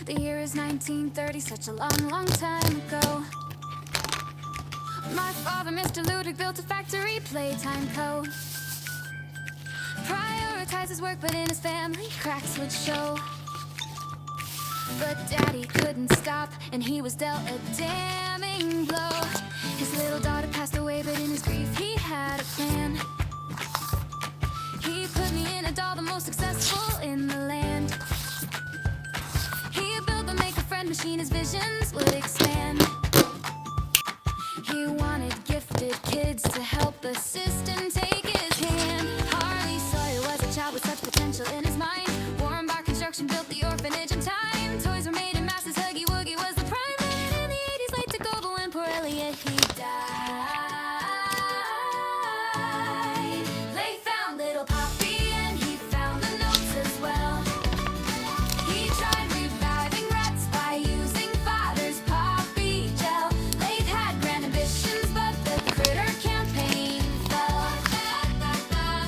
The year is 1930, such a long, long time ago. My father, Mr. Ludwig, built a factory, Playtime Co. Prioritized his work, but in his family, cracks would show. But Daddy couldn't stop, and he was dealt a damning blow. His little daughter passed away, but in his grief he had a plan. He put me in a doll, the most successful in the land. He built the make-a-friend machine, his visions would expand. He wanted gifted kids to help assist and take his hand. Harley Sawyer was a child with such potential in his mind. Warren Bar Construction built the orphanage in time. Toys were made in masses, Huggy Wuggy was the prime. And in the 80s, late to go, but when poor Elliot, he died. They found little Poppy and he found the notes as well. He tried reviving rats by using father's poppy gel. Lathe had grand ambitions, but the critter campaign fell.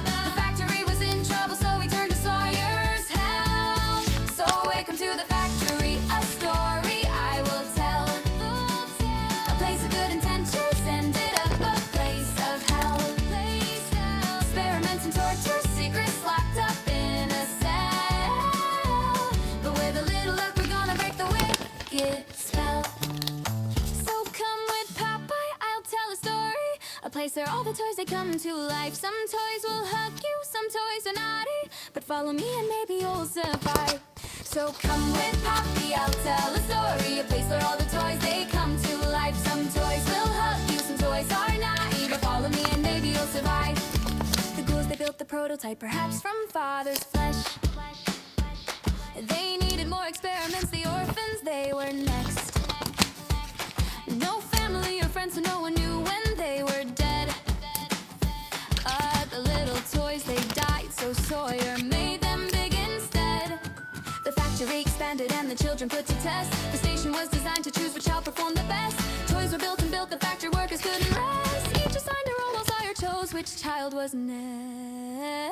The factory was in trouble, so he turned to Sawyer's help. So welcome to the factory, a story I will tell. A place of good intentions ended up a place of hell. Experiments and torture, secrets locked up in a cell. But with a little luck, we're gonna break the wicked spell. So come with Popeye, I'll tell a story. A place where all the toys, they come to life. Some toys will hug you, some toys are naughty. But follow me and maybe you'll survive. So come with Poppy, I'll tell a story. A place where all the toys, they come to life. Some toys will hug you, some toys are naughty. But follow me and maybe you'll survive. The ghouls, they built the prototype, perhaps from father's flesh. They needed more experiments, the orphans, they were next. No family or friends, so no one knew when they were dead. The little toys, they died, so Sawyer made them big instead. The factory expanded and the children put to test. The station was designed to choose which child performed the best. Toys were built and built, the factory workers couldn't rest. Each assigned a role while Sawyer chose which child was next.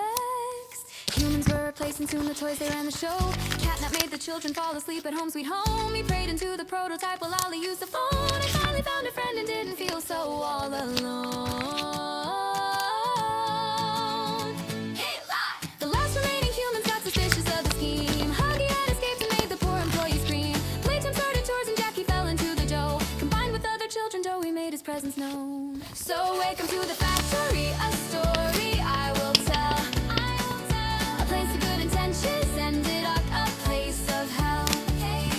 Humans were replaced and soon the toys, they ran the show. Catnap made the children fall asleep at home sweet home. He prayed into the prototype while Ollie used the phone. He finally found a friend and didn't feel so all alone. The last remaining humans got suspicious of the scheme. Huggy had escaped and made the poor employee scream. Playtime started chores and Jackie fell into the Joe. Combined with other children, Joey made his presence known. So welcome to the factory, a story I will tell. A place of good intentions ended up a place of hell.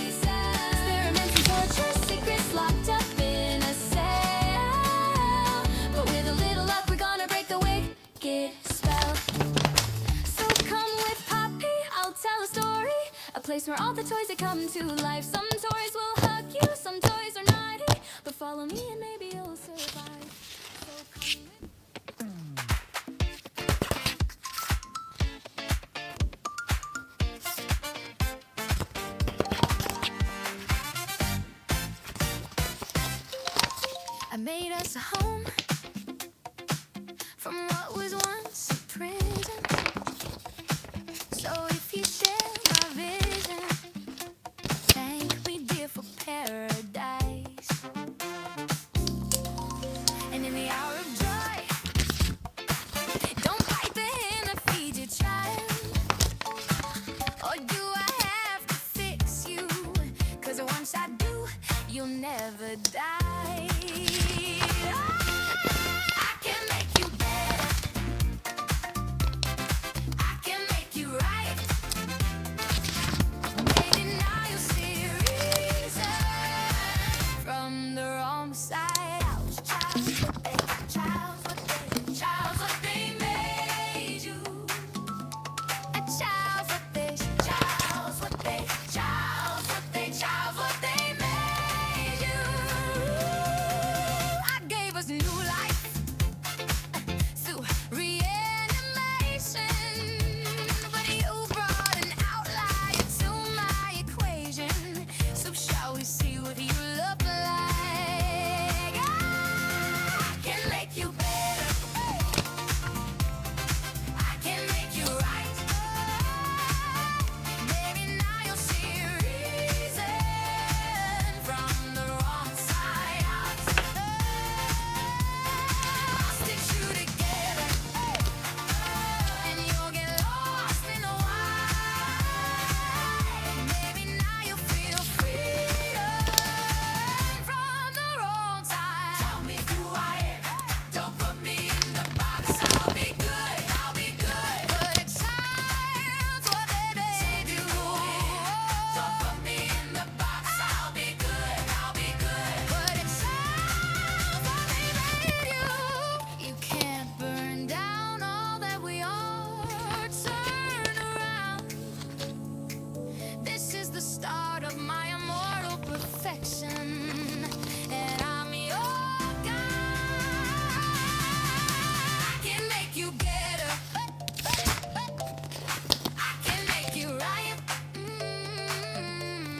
Experiments and torture, secrets locked up in a cell. But with a little luck, we're gonna break the wicked spell. So come with Poppy, I'll tell a story. A place where all the toys, they come to life. Some toys will hug you, some toys are naughty. But follow me and maybe you'll survive. So come with I made us a home from what was once a prison. So if you share my vision, thank me, dear, for paradise. And in the hour of joy, don't bite the hand that feeds your child. Or do I have to fix you? 'Cause once I do, you'll never die. I can make you better. I can make you right. Maybe now you'll see reason from the wrong side. Child's what they made you. A child's what they made you. I gave us direction, and I'm your guide. I can make you better. I can make you right.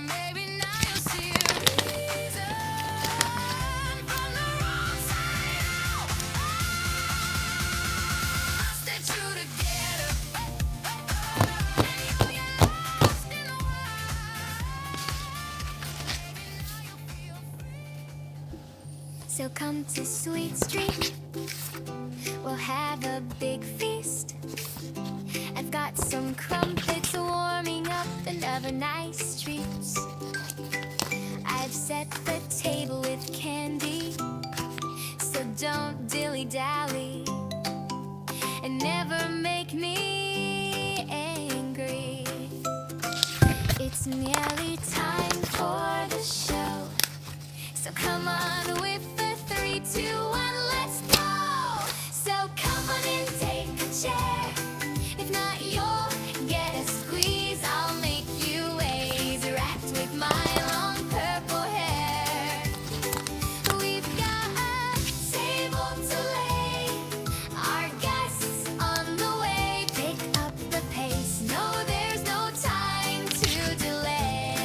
Maybe now you'll see a reason from the wrong side out. I'll stay true together. And you get lost in the wild. Maybe now you'll feel free. So come to Sweet Street. We'll have a big feast. I've got some crumpets warming up and other nice treats. I've set the table with candy, so don't dilly-dally and never make me angry. It's nearly time for the show, so come on with the 3, 2, 1, let's go. So come on and take a chair. If not, you'll get a squeeze. I'll make you waves wrapped with my long purple hair. We've got a table to lay, our guests on the way. Pick up the pace. No, there's no time to delay.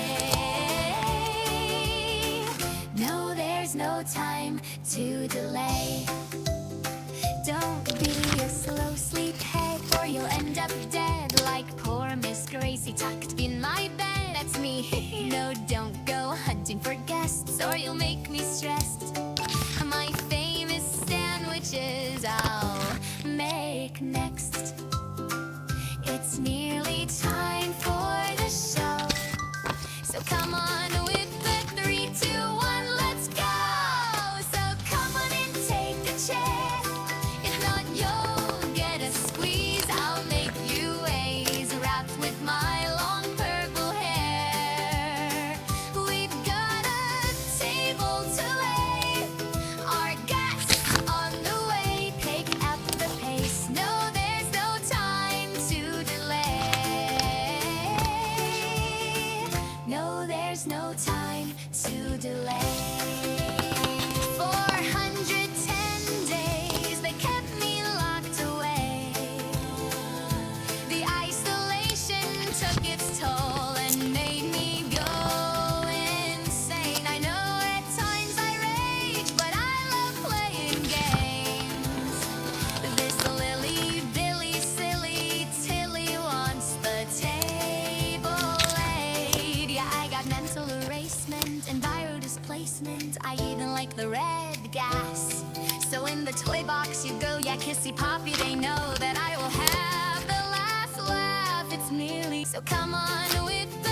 No, there's no time to delay. Don't be a slow sleephead, or you'll end up dead like poor Miss Gracie tucked in my bed. That's me. No, don't go hunting for guests, or you'll make me stressed. My famous sandwiches I'll make next. It's nearly time for the show, so come on with the 3, 2, 1, let's go. So come on and take a chair. If not, you'll get a squeeze. I'll make you waves wrapped with my long purple hair. We've got a table to lay, our guests on the way. Pick up the pace. No, there's no time to delay. No, there's no time to delay. 410 days they kept me locked away. The isolation took its toll and made me go insane. I know at times I rage, but I love playing games. This Lily Billy silly Tilly wants the table laid. Yeah, I got mental erasement and biodisplacement. I even like the red gas. So in the toy box you go, yeah, kissy poppy, they know that I will have the last laugh. It's nearly, so come on with the